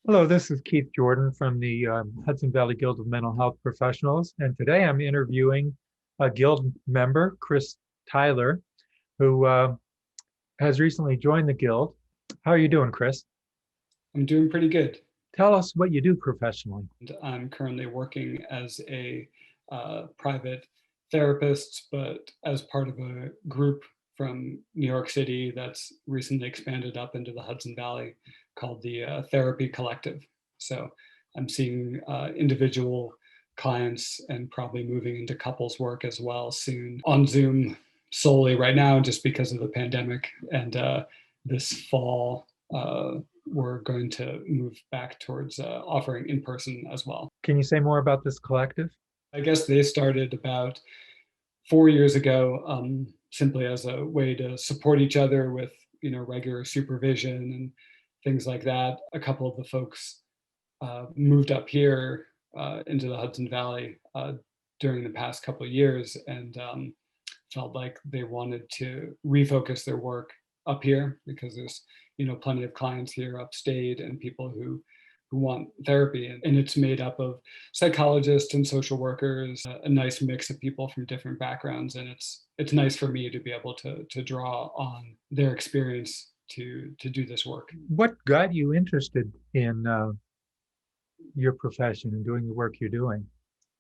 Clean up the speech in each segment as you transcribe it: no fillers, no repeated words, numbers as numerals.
Hello, this is Keith Jordan from the Hudson Valley Guild of Mental Health Professionals, and today I'm interviewing a guild member, Chris Tyler, who has recently joined the guild. How are you doing, Chris? I'm doing pretty good. Tell us what you do professionally. And I'm currently working as a private therapist, but as part of a group from New York City that's recently expanded up into the Hudson Valley called the Therapy Collective. So I'm seeing individual clients and probably moving into couples work as well soon on Zoom solely right now just because of the pandemic. And this fall, we're going to move back towards offering in person as well. Can you say more about this collective? I guess they started about 4 years ago, simply as a way to support each other with regular supervision and things like that. A couple of the folks moved up here into the Hudson Valley during the past couple of years and felt like they wanted to refocus their work up here because there's plenty of clients here upstate and people who want therapy, and it's made up of psychologists and social workers, a nice mix of people from different backgrounds, and it's nice for me to be able to draw on their experience to do this work. What got you interested in your profession and doing the work you're doing?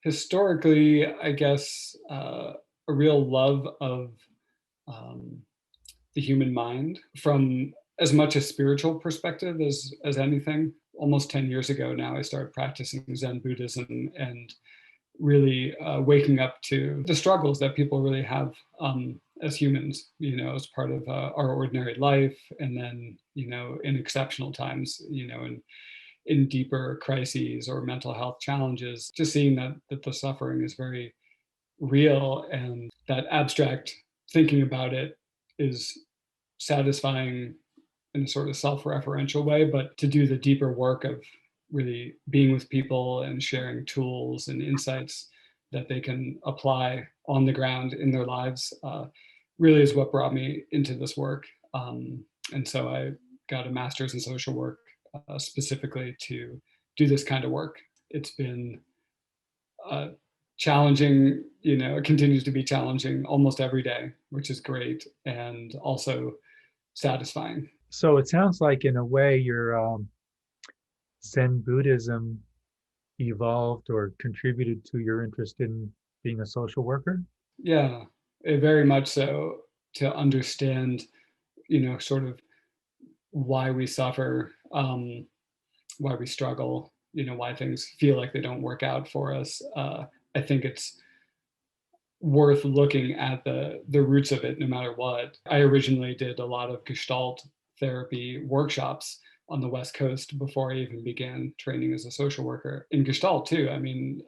Historically, I guess a real love of um, the human mind from as much a spiritual perspective as anything. Almost 10 years ago now, I started practicing Zen Buddhism and really waking up to the struggles that people really have as humans, as part of our ordinary life. And then, in exceptional times, in deeper crises or mental health challenges, just seeing that the suffering is very real and that abstract thinking about it is satisfying in a sort of self-referential way, but to do the deeper work of really being with people and sharing tools and insights that they can apply on the ground in their lives really is what brought me into this work. And so I got a master's in social work specifically to do this kind of work. It's been uh, challenging, it continues to be challenging almost every day, which is great and also satisfying. So it sounds like, in a way, your Zen Buddhism evolved or contributed to your interest in being a social worker. Yeah, very much so, to understand, sort of why we suffer, why we struggle, why things feel like they don't work out for us. I think it's worth looking at the roots of it no matter what. I originally did a lot of Gestalt therapy workshops on the West Coast before I even began training as a social worker in Gestalt too. I mean,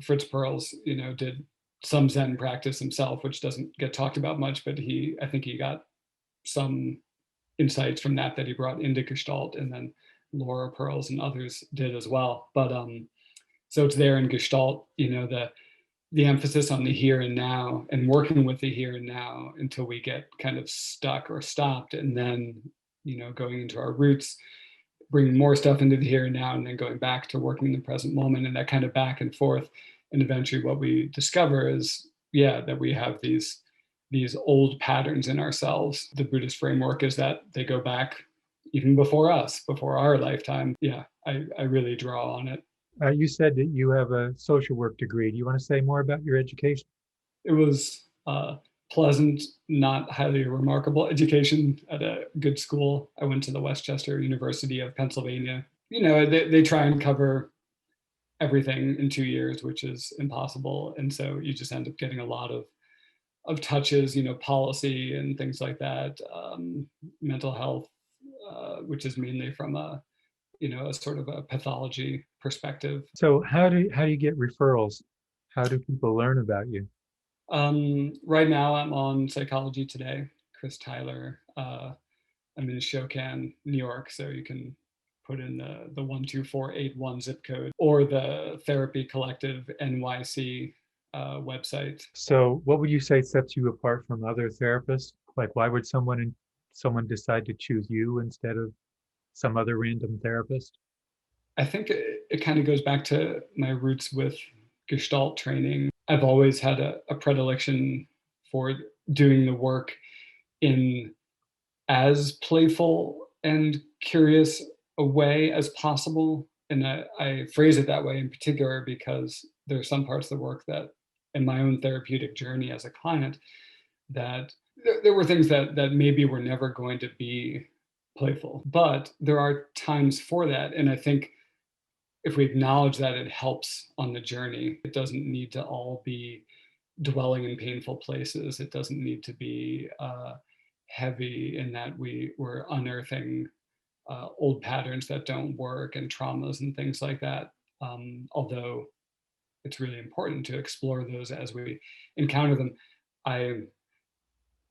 Fritz Perls, did some Zen practice himself, which doesn't get talked about much, but I think he got some insights from that he brought into Gestalt, and then Laura Perls and others did as well. But so it's there in Gestalt, the emphasis on the here and now and working with the here and now until we get kind of stuck or stopped, and then going into our roots, bringing more stuff into the here and now, and then going back to working in the present moment, and that kind of back and forth. And eventually what we discover is, yeah, that we have these old patterns in ourselves. The Buddhist framework is that they go back even before us, before our lifetime. Yeah, I really draw on it. You said that you have a social work degree. Do you want to say more about your education? It was pleasant, not highly remarkable education at a good school. I went to the Westchester University of Pennsylvania. They try and cover everything in 2 years, which is impossible. And so you just end up getting a lot of touches, policy and things like that, mental health, which is mainly from a sort of a pathology perspective. So how do you get referrals? How do people learn about you? Right now, I'm on Psychology Today, Chris Tyler. I'm in Shokan, New York, so you can put in the 12481 zip code or the Therapy Collective NYC website. So what would you say sets you apart from other therapists? Like, why would someone decide to choose you instead of some other random therapist? I think it kind of goes back to my roots with Gestalt training. I've always had a predilection for doing the work in as playful and curious a way as possible. And I phrase it that way in particular because there are some parts of the work that, in my own therapeutic journey as a client, that there were things that maybe were never going to be playful, but there are times for that. And I think if we acknowledge that, it helps on the journey. It doesn't need to all be dwelling in painful places. It doesn't need to be heavy in that we're unearthing old patterns that don't work and traumas and things like that. Although it's really important to explore those as we encounter them. I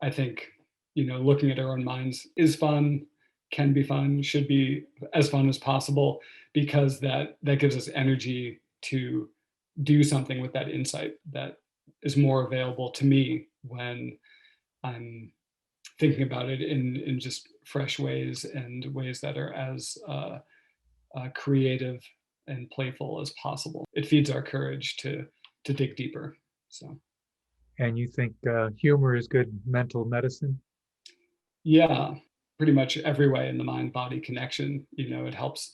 I think, looking at our own minds is fun, can be fun, should be as fun as possible because that gives us energy to do something with that insight that is more available to me when I'm thinking about it in just fresh ways and ways that are as creative and playful as possible. It feeds our courage to dig deeper. So And you think humor is good mental medicine? yeah, pretty much every way in the mind body connection. It helps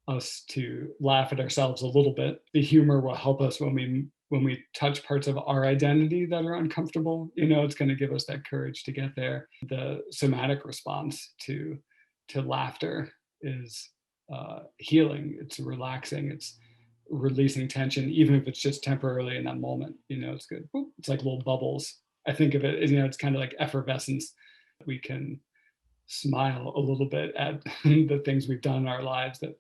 us to laugh at ourselves a little bit. The humor will help us when we touch parts of our identity that are uncomfortable. It's going to give us that courage to get there. The somatic response to laughter is healing. It's relaxing. It's releasing tension, even if it's just temporarily in that moment. It's good. It's like little bubbles. I think of it as, it's kind of like effervescence. We can smile a little bit at the things we've done in our lives that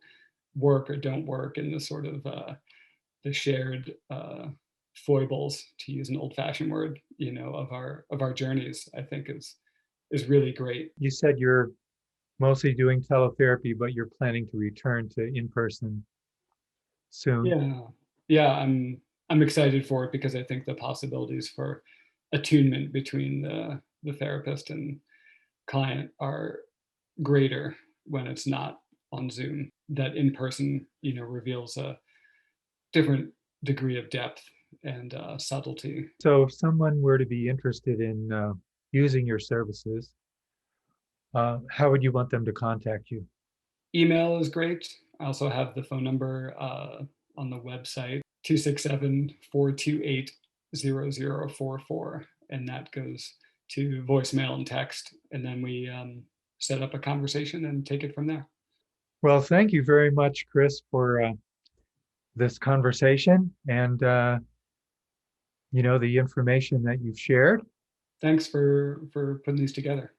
work or don't work, and the sort of the shared foibles, to use an old-fashioned word, of our journeys. I think is really great. You said you're mostly doing teletherapy, but you're planning to return to in-person soon. Yeah, yeah. I'm excited for it because I think the possibilities for attunement between the therapist and client are greater when it's not on Zoom. That in person, reveals a different degree of depth and subtlety. So if someone were to be interested in using your services, how would you want them to contact you? Email is great. I also have the phone number on the website, 267-428-0044. And that goes to voicemail and text. And then we set up a conversation and take it from there. Well, thank you very much, Chris, for this conversation and the information that you've shared. Thanks for putting these together.